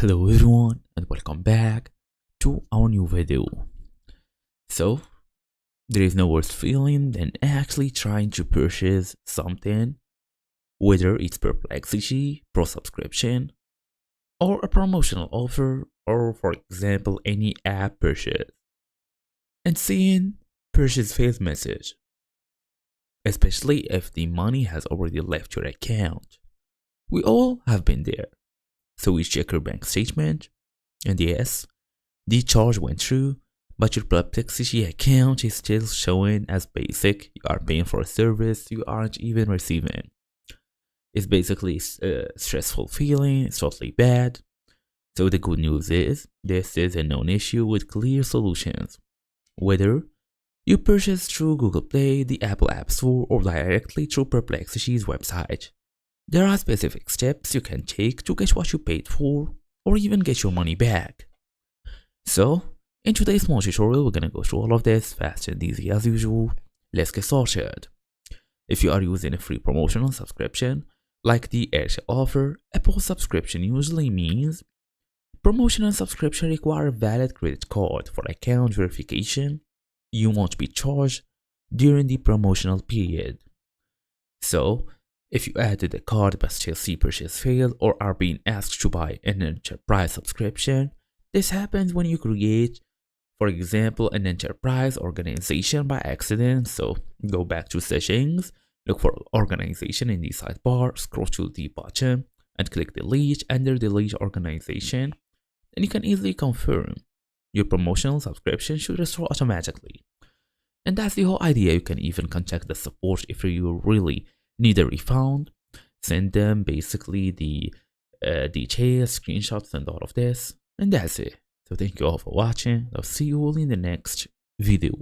Hello everyone and welcome back to our new video. So, there is no worse feeling than actually trying to purchase something, whether it's Perplexity, Pro subscription, or a promotional offer, or for example any app purchase, and seeing purchase failed message, especially if the money has already left your account. We all have been there. So we check your bank statement, and yes, the charge went through, but your Perplexity account is still showing as basic. You are paying for a service you aren't even receiving. It's basically a stressful feeling, it's totally bad. So the good news is, this is a known issue with clear solutions. Whether you purchase through Google Play, the Apple App Store, or directly through Perplexity's website, there are specific steps you can take to get what you paid for, or even get your money back. So, in today's small tutorial, we're gonna go through all of this fast and easy as usual. Let's get started. If you are using a free promotional subscription, like the Airtel offer, a Pro subscription usually means promotional subscription require a valid credit card for account verification. You won't be charged during the promotional period. So, if you added a card but still see purchase failed or are being asked to buy an enterprise subscription, this happens when you create, for example, an enterprise organization by accident. So go back to settings, look for organization in the sidebar, scroll to the bottom and click delete under delete organization. Then you can easily confirm your promotional subscription should restore automatically. And that's the whole idea. You can even contact the support if you really need a refund. Send them basically the details, screenshots and all of this. And that's it. So thank you all for watching. I'll see you all in the next video.